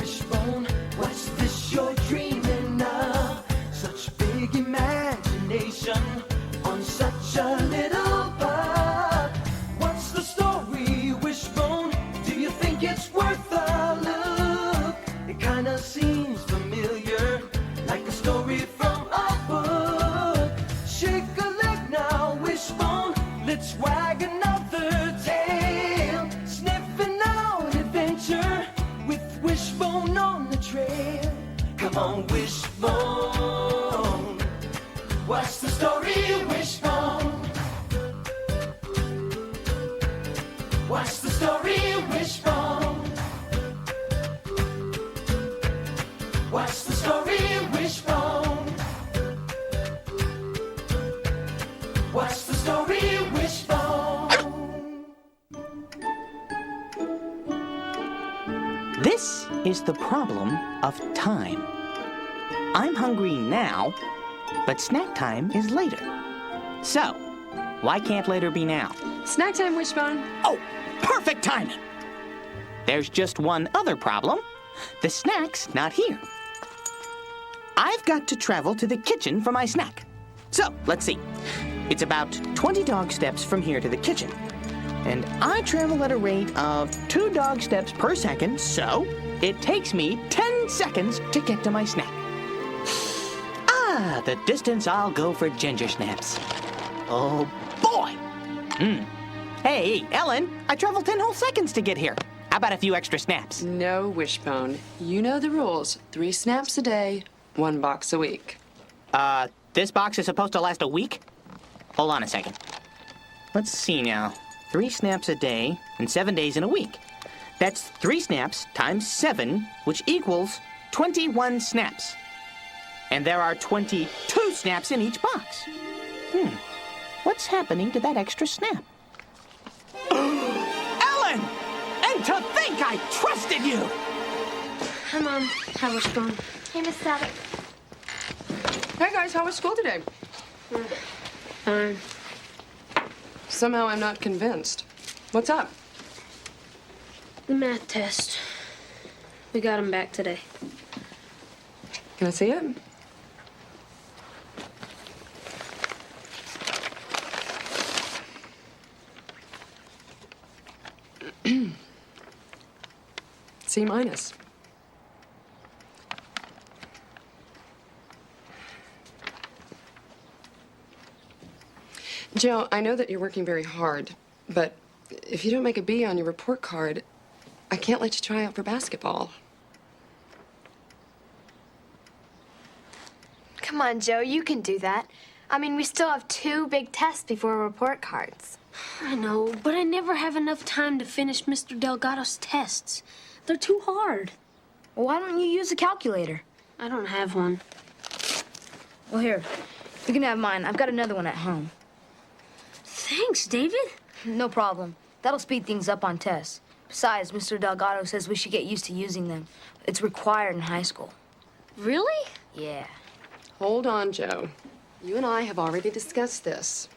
Wishbone, what's this you're dreaming of? Such big imagination on such a little bug. What's the story, Wishbone? Do you think it's worth a look? It kinda seems familiar, like a story from a book. Shake a leg now, Wishbone, let's wag another tail. Sniffing out adventure with Wishbone on the trail. Come on, Wishbone, what's the story, Wishbone? What's the story, Wishbone? What's the story, Wishbone? What's the story, Wishbone? This is the problem of time. I'm hungry now, but snack time is later. So, why can't later be now? Snack time, Wishbone. Oh, perfect timing! There's just one other problem. The snack's not here. I've got to travel to the kitchen for my snack. So, let's see. It's about 20 dog steps from here to the kitchen. And I travel at a rate of 2 dog steps per second, so it takes me 10 seconds to get to my snack. Ah, the distance I'll go for ginger snaps. Oh, boy! Hey, Ellen, I traveled 10 whole seconds to get here. How about a few extra snaps? No, Wishbone. You know the rules. 3 snaps a day, 1 box a week. This box is supposed to last a week? Hold on a second. Let's see now. 3 snaps a day and 7 days in a week. That's 3 snaps times 7, which equals 21 snaps. And there are 22 snaps in each box. What's happening to that extra snap? Ellen! And to think I trusted you! Hi, Mom. Hi, Wishbone. Hey, Miss Sally. Hey, guys, how was school today? Fine. Somehow I'm not convinced. What's up? The math test. We got him back today. Can I see it? C minus. Joe, I know that you're working very hard, but if you don't make a B on your report card, I can't let you try out for basketball. Come on, Joe, you can do that. I mean, we still have 2 big tests before report cards. I know, but I never have enough time to finish Mr. Delgado's tests. They're too hard. Well, why don't you use a calculator? I don't have one. Well, here. You can have mine. I've got another one at home. Thanks, David. No problem. That'll speed things up on tests. Besides, Mr. Delgado says we should get used to using them. It's required in high school. Really? Yeah. Hold on, Joe. You and I have already discussed this.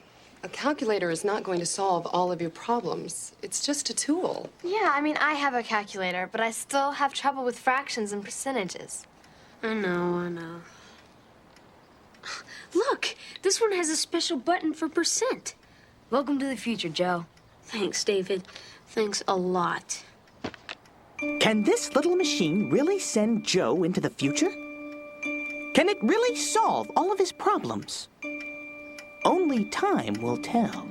A calculator is not going to solve all of your problems. It's just a tool. Yeah, I mean, I have a calculator, but I still have trouble with fractions and percentages. I know. Look, this one has a special button for percent. Welcome to the future, Joe. Thanks, David. Thanks a lot. Can this little machine really send Joe into the future? Can it really solve all of his problems? Only time will tell.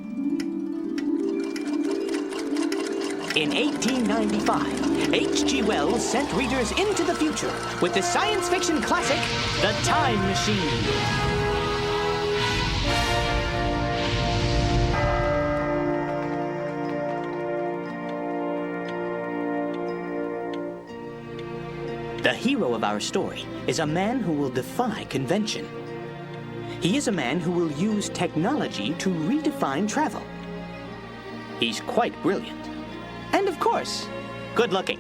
In 1895, H.G. Wells sent readers into the future with the science fiction classic, The Time Machine. The hero of our story is a man who will defy convention. He is a man who will use technology to redefine travel. He's quite brilliant. And of course, good-looking.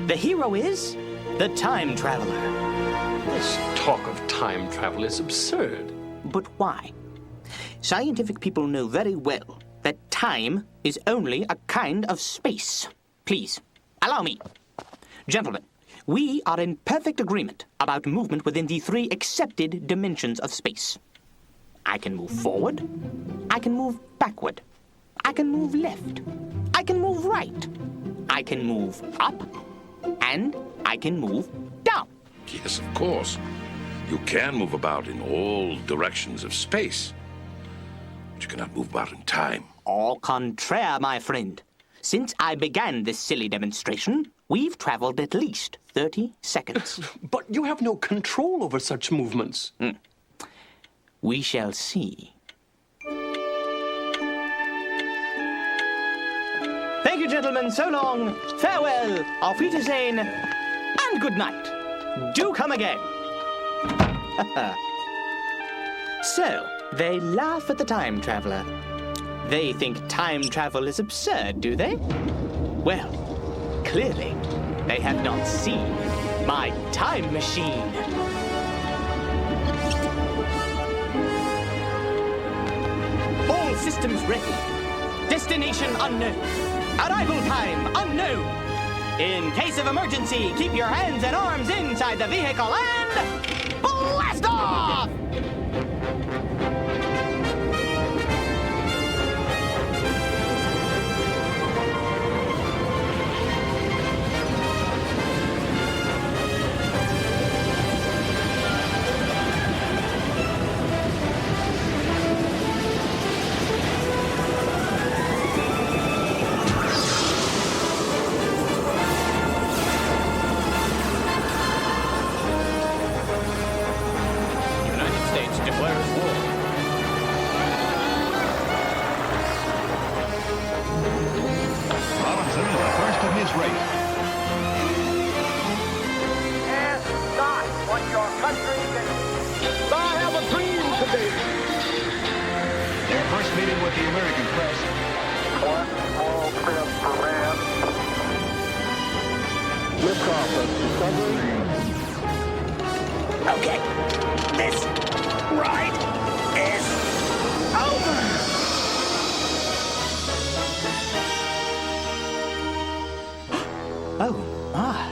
The hero is the time traveler. This talk of time travel is absurd. But why? Scientific people know very well that time is only a kind of space. Please, allow me. Gentlemen, we are in perfect agreement about movement within the 3 accepted dimensions of space. I can move forward, I can move backward, I can move left, I can move right, I can move up, and I can move down. Yes, of course. You can move about in all directions of space, but you cannot move about in time. Au contraire, my friend. Since I began this silly demonstration, we've traveled at least 30 seconds. But you have no control over such movements. We shall see. Thank you, gentlemen. So long. Farewell. Auf Wiedersehen. And good night. Do come again. So, they laugh at the time traveler. They think time travel is absurd, do they? Well, clearly, they have not seen my time machine. All systems ready. Destination unknown. Arrival time unknown. In case of emergency, keep your hands and arms inside the vehicle and blast off! Okay, this ride is over! Oh, my.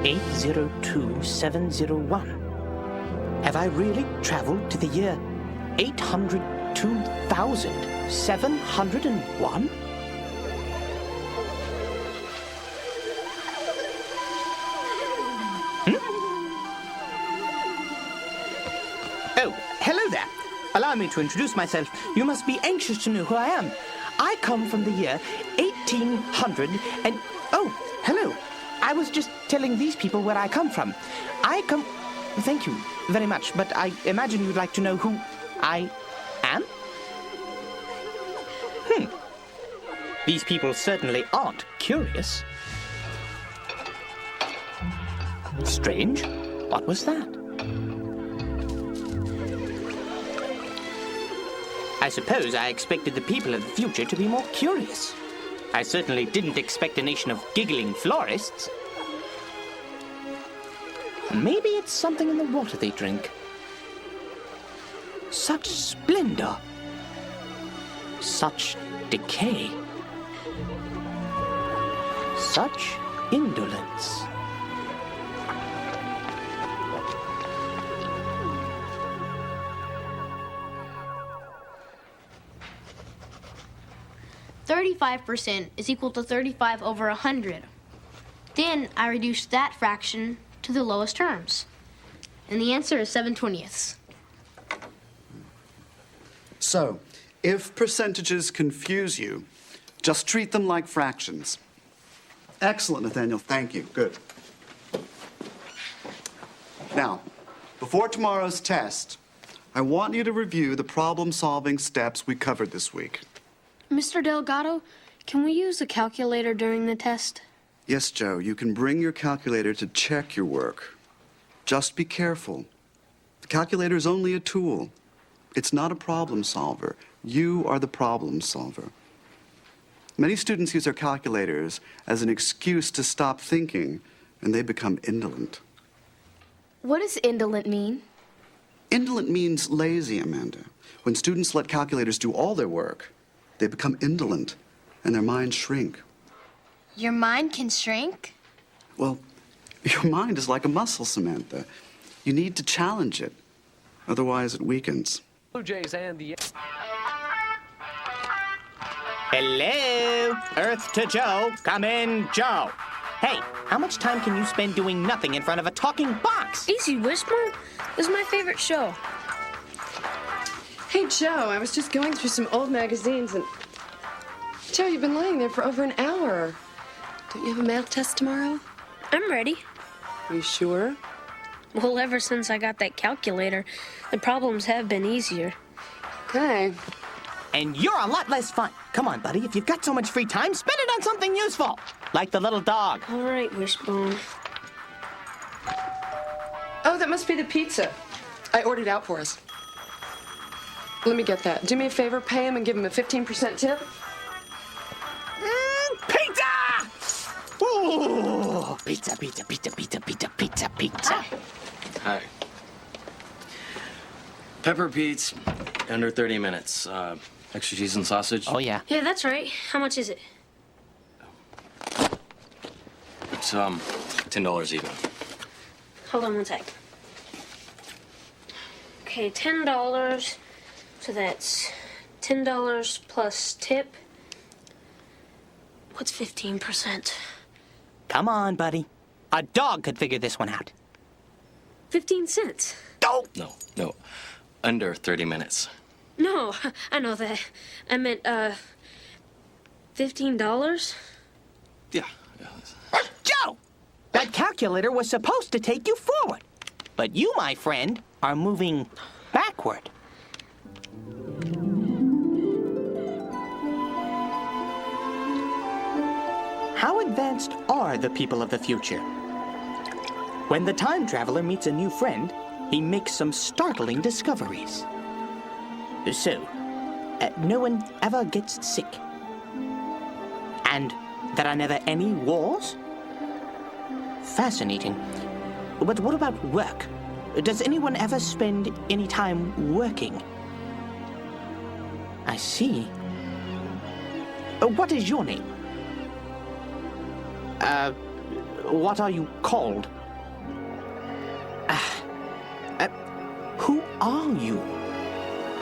$802,701. Have I really traveled to the year 802,701? Oh, hello there. Allow me to introduce myself. You must be anxious to know who I am. I come from the year 1800 and... Oh, hello. I was just telling these people where I come from. I come... Thank you very much, but I imagine you'd like to know who I am? These people certainly aren't curious. Strange. What was that? I suppose I expected the people of the future to be more curious. I certainly didn't expect a nation of giggling florists. Maybe it's something in the water they drink. Such splendor. Such decay. Such indolence. %35 is equal to 35 over 100. Then I reduce that fraction to the lowest terms. And the answer is 7/20. So, if percentages confuse you, just treat them like fractions. Excellent, Nathaniel. Thank you. Good. Now, before tomorrow's test, I want you to review the problem-solving steps we covered this week. Mr. Delgado, can we use a calculator during the test? Yes, Joe, you can bring your calculator to check your work. Just be careful. The calculator is only a tool. It's not a problem solver. You are the problem solver. Many students use their calculators as an excuse to stop thinking, and they become indolent. What does indolent mean? Indolent means lazy, Amanda. When students let calculators do all their work, they become indolent. and their minds shrink. Your mind can shrink? Well, your mind is like a muscle, Samantha. You need to challenge it. Otherwise, it weakens. Blue Jays and the... Hello? Earth to Joe. Come in, Joe. Hey, how much time can you spend doing nothing in front of a talking box? Easy, Wishbone. This is my favorite show. Hey, Joe, I was just going through some old magazines and... Joe, you've been lying there for over an hour. Don't you have a math test tomorrow? I'm ready. Are you sure? Well, ever since I got that calculator, the problems have been easier. Okay. And you're a lot less fun. Come on, buddy. If you've got so much free time, spend it on something useful. Like the little dog. All right, Wishbone. Oh, that must be the pizza. I ordered out for us. Let me get that. Do me a favor, pay him and give him a 15% tip. Pizza! Ooh, pizza, pizza, pizza, pizza, pizza, pizza, pizza. Hi. Pepper Pete's, under 30 minutes. Extra cheese and sausage. Oh, yeah. Yeah, that's right. How much is it? It's, $10 even. Hold on one sec. Okay, $10. So that's $10 plus tip. What's 15%? Come on, buddy. A dog could figure this one out. 15 cents. Oh! No. Under 30 minutes. No, I know that. I meant, $15? Yeah. Joe! That calculator was supposed to take you forward. But you, my friend, are moving backward. How advanced are the people of the future? When the time traveler meets a new friend, he makes some startling discoveries. So, no one ever gets sick. And there are never any wars? Fascinating. But what about work? Does anyone ever spend any time working? I see. What is your name? What are you called? Who are you?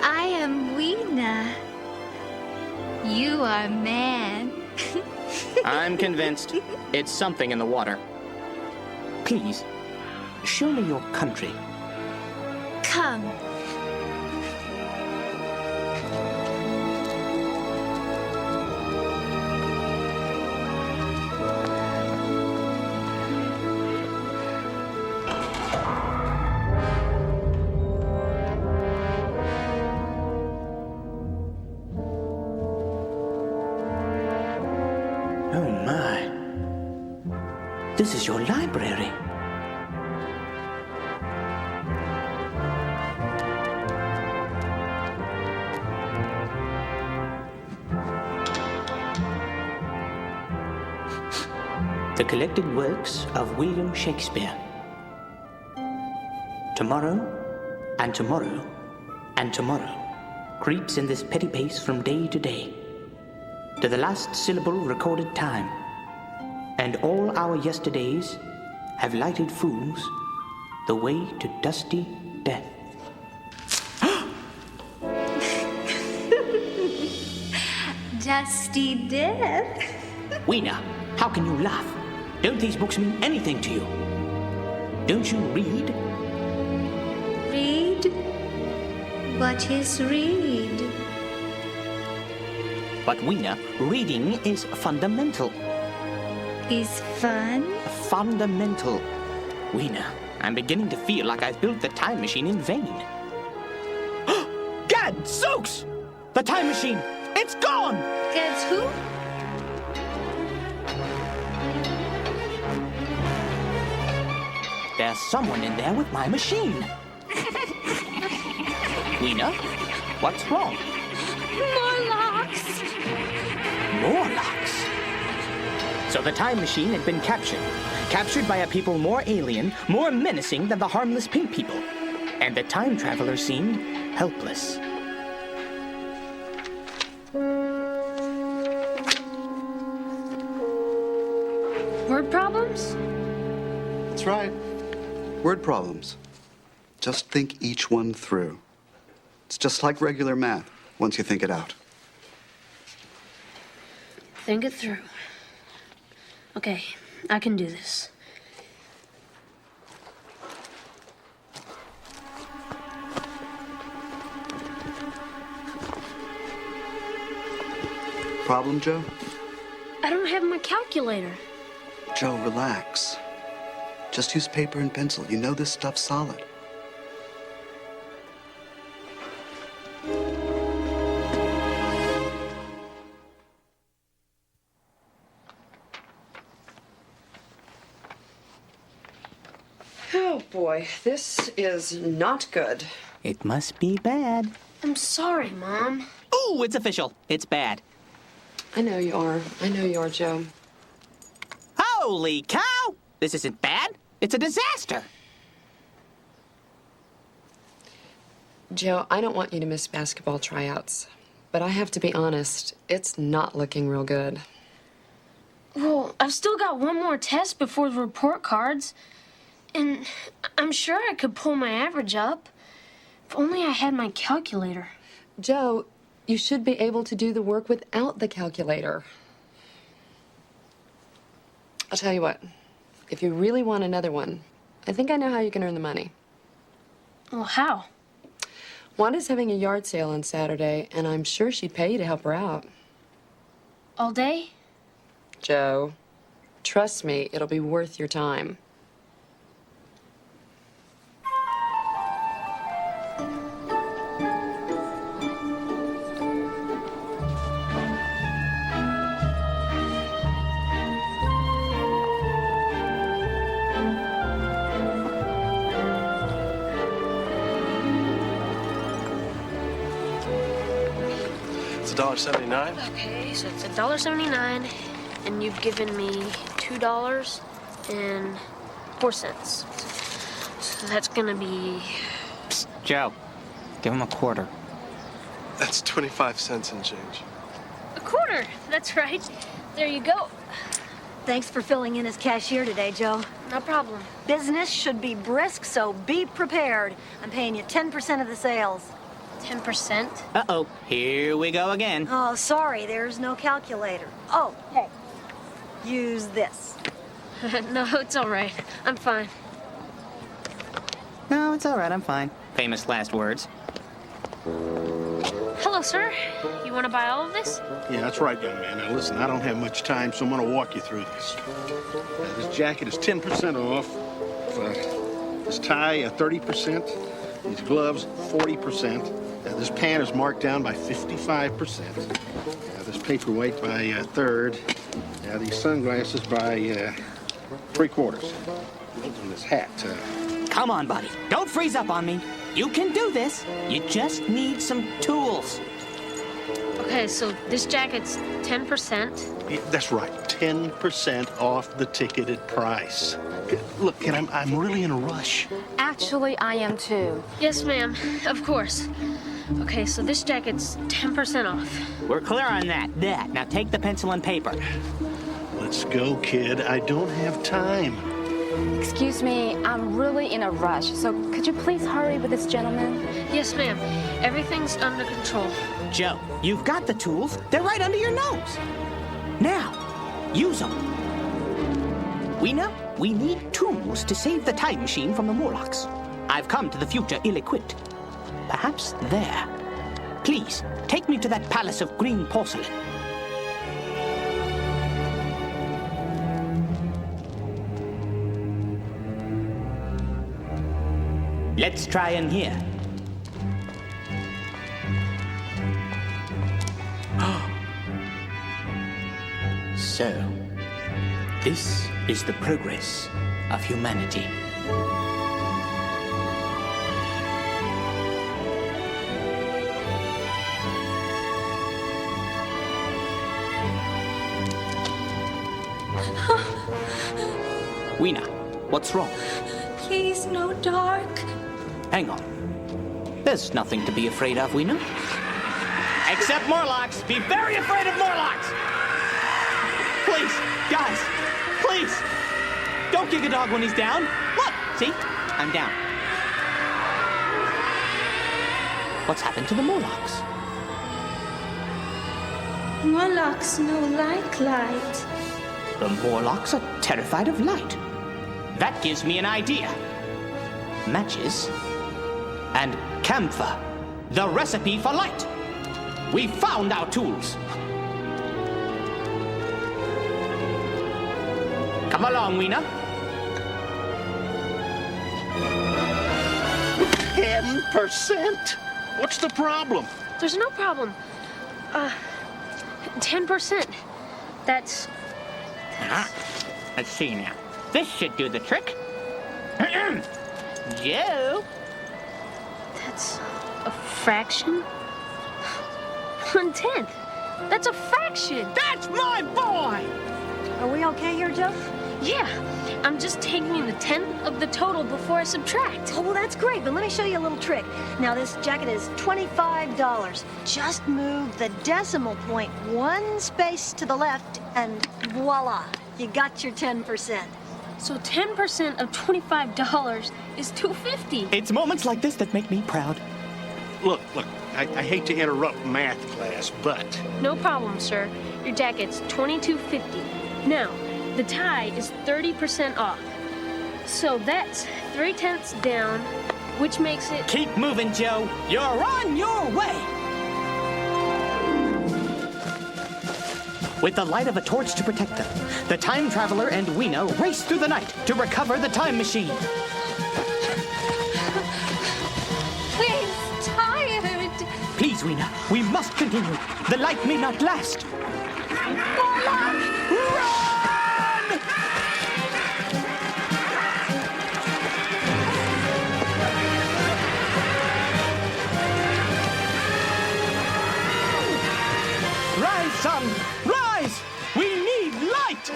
I am Weena. You are man. I'm convinced. It's something in the water. Please, show me your country. Come. Oh, my. This is your library. The collected works of William Shakespeare. Tomorrow, and tomorrow, and tomorrow creeps in this petty pace from day to day, to the last syllable recorded time, and all our yesterdays have lighted fools the way to dusty death. Dusty death. Weena, how can you laugh? Don't these books mean anything to you? Don't you read? Read? What is read? But Weena, reading is fundamental. Is fun? Fundamental. Weena, I'm beginning to feel like I've built the time machine in vain. Gad, Zooks! The time machine! It's gone! Guess who? There's someone in there with my machine. Weena, what's wrong? More locks. More locks. So the time machine had been captured. Captured by a people more alien, more menacing than the harmless pink people. And the time traveler seemed helpless. problems? That's right. Word problems. Just think each one through. It's just like regular math, once you think it out. Think it through. Okay, I can do this. Problem, Joe? I don't have my calculator. Joe, relax. Just use paper and pencil. You know this stuff's solid. Oh boy, this is not good. It must be bad. I'm sorry, Mom. Ooh, it's official. It's bad. I know you are. I know you are, Joe. Holy cow! This isn't bad. It's a disaster. Joe, I don't want you to miss basketball tryouts, but I have to be honest, it's not looking real good. Well, I've still got one more test before the report cards, and I'm sure I could pull my average up. If only I had my calculator. Joe, you should be able to do the work without the calculator. I'll tell you what, if you really want another one, I think I know how you can earn the money. Well, how? Wanda's having a yard sale on Saturday, and I'm sure she'd pay you to help her out. All day? Joe, trust me, it'll be worth your time. It's $1.79. Okay, so it's $1.79, and you've given me $2.04. So that's gonna be... Psst, Joe, give him a quarter. That's 25 cents and change. a quarter. That's right. There you go. Thanks for filling in as cashier today, Joe. No problem. Business should be brisk, so be prepared. I'm paying you 10% of the sales. 10%? Uh-oh, here we go again. Oh, sorry, there's no calculator. Oh, hey, use this. No, it's all right. I'm fine. No, it's all right, I'm fine. Famous last words. Hello, sir. You want to buy all of this? Yeah, that's right, young man. Now, listen, I don't have much time, so I'm going to walk you through this. This jacket is 10% off. This tie, 30%. These gloves, 40%. This pant is marked down by 55%. This paperweight by a third. These sunglasses by 3/4. And this hat. Come on, buddy. Don't freeze up on me. You can do this. You just need some tools. Okay, so this jacket's 10%. Yeah, that's right, 10% off the ticketed price. Look, kid, I'm really in a rush. Actually, I am too. Yes, ma'am. Of course. Okay, so this jacket's 10% off. We're clear on that. Now take the pencil and paper. Let's go, kid. I don't have time. Excuse me, I'm really in a rush, so could you please hurry with this gentleman? Yes, ma'am. Everything's under control. Joe, you've got the tools. They're right under your nose. Now, use them. We know we need tools to save the time machine from the Morlocks. I've come to the future ill-equipped. Perhaps there. Please, take me to that palace of green porcelain. Let's try in here. So, this is the progress of humanity. Weena, what's wrong? Please, no dark. Hang on. There's nothing to be afraid of, Weena. Except Morlocks. Be very afraid of Morlocks. Please, guys, please, Don't kick a dog when he's down. Look, see? I'm down. What's happened to the Morlocks? Morlocks no like light. The Morlocks are terrified of light. That gives me an idea. Matches and camphor, the recipe for light. We found our tools. Come along, Weena. 10%? What's the problem? There's no problem. 10%. That's... Let's see now. This should do the trick. Joe. That's a fraction? 1/10. That's a fraction. That's my boy! Are we okay here, Joe? Yeah, I'm just taking the 10th of the total before I subtract. Oh, well, that's great, but let me show you a little trick. Now, this jacket is $25. Just move the decimal point one space to the left, and voila, you got your 10%. So 10% of $25 is $2.50. It's moments like this that make me proud. Look, I hate to interrupt math class, but... No problem, sir. Your jacket's $22.50. Now, the tie is 30% off. So that's 3/10 down, which makes it... Keep moving, Joe. You're on your way. With the light of a torch to protect them, the time traveler and Weena race through the night to recover the time machine. He's tired. Please, Weena, we must continue. The light may not last. Run! Rise, son! Rise! We need light!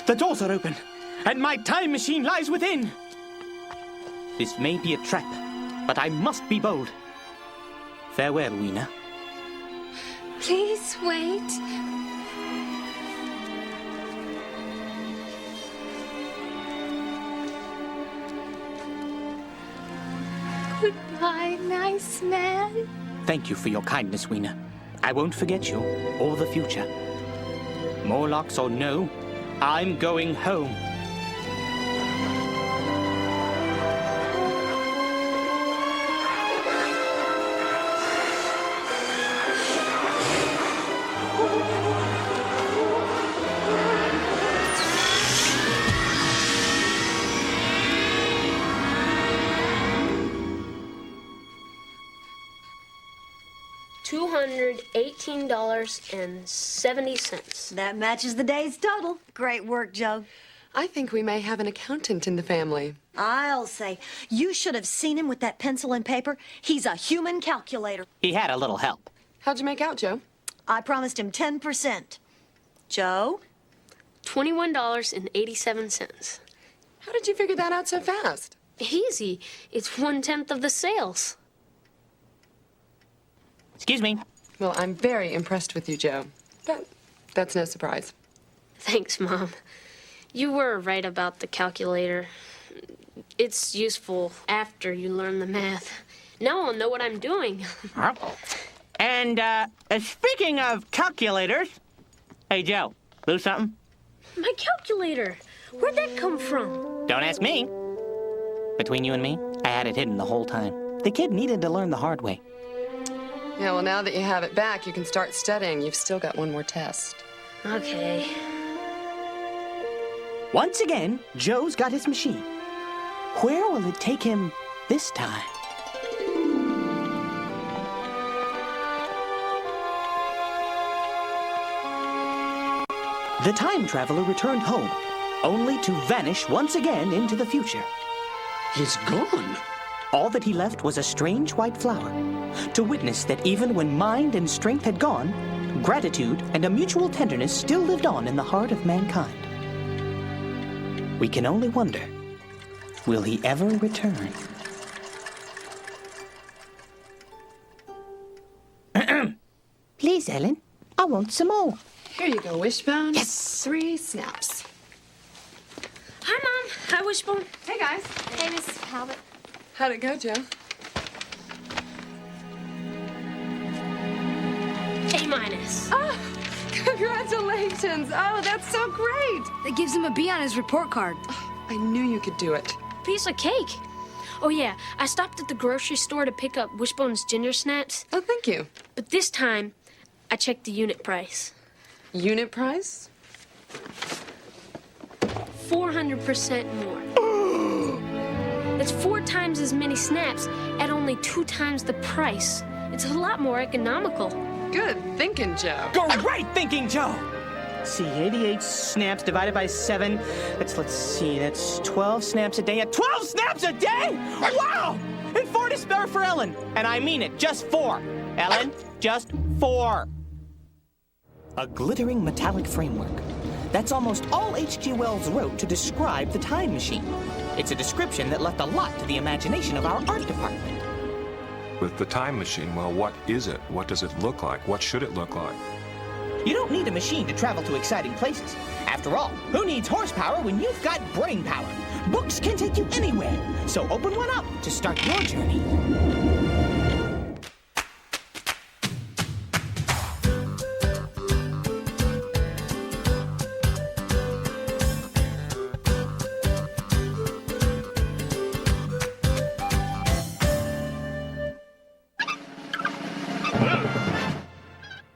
The doors are open, and my time machine lies within. This may be a trap, but I must be bold. Farewell, Weena. Please wait. Goodbye, nice man. Thank you for your kindness, Weena. I won't forget you or the future. Morlocks or no, I'm going home. $218.70. That matches the day's total. Great work, Joe. I think we may have an accountant in the family. I'll say, you should have seen him with that pencil and paper. He's a human calculator. He had a little help. How'd you make out, Joe? I promised him 10%. Joe? $21.87. How did you figure that out so fast? Easy. It's 1/10 of the sales. Excuse me. Well, I'm very impressed with you, Joe. But that's no surprise. Thanks, Mom. You were right about the calculator. It's useful after you learn the math. Now I'll know what I'm doing. And, speaking of calculators... Hey, Joe, lose something? My calculator. Where'd that come from? Don't ask me. Between you and me, I had it hidden the whole time. The kid needed to learn the hard way. Yeah, well, now that you have it back, you can start studying. You've still got one more test. Okay. Once again, Joe's got his machine. Where will it take him this time? The time traveler returned home, only to vanish once again into the future. He's gone. All that he left was a strange white flower, to witness that even when mind and strength had gone, gratitude and a mutual tenderness still lived on in the heart of mankind. We can only wonder, will he ever return? Please, Ellen. I want some more. Here you go, Wishbone. Yes. 3 snaps. Hi, Mom. Hi, Wishbone. Hey, guys. Hey, Mrs. Talbot. How'd it go, Joe? A-. Oh, congratulations. Oh, that's so great. That gives him a B on his report card. I knew you could do it. Piece of cake. Oh, yeah. I stopped at the grocery store to pick up Wishbone's ginger snaps. Oh, thank you. But this time, I checked the unit price. Unit price? 400% more. That's 4 times as many snaps at only 2 times the price. It's a lot more economical. Good thinking, Joe. Great thinking, Joe. See, 88 snaps divided by 7. Let's see, that's 12 snaps a day. 12 snaps a day? Wow! And 4 to spare for Ellen. And I mean it, just 4. Ellen, just 4. A glittering metallic framework. That's almost all H.G. Wells wrote to describe the time machine. It's a description that left a lot to the imagination of our art department. With the time machine, well, what is it? What does it look like? What should it look like? You don't need a machine to travel to exciting places. After all, who needs horsepower when you've got brain power? Books can take you anywhere. So open one up to start your journey.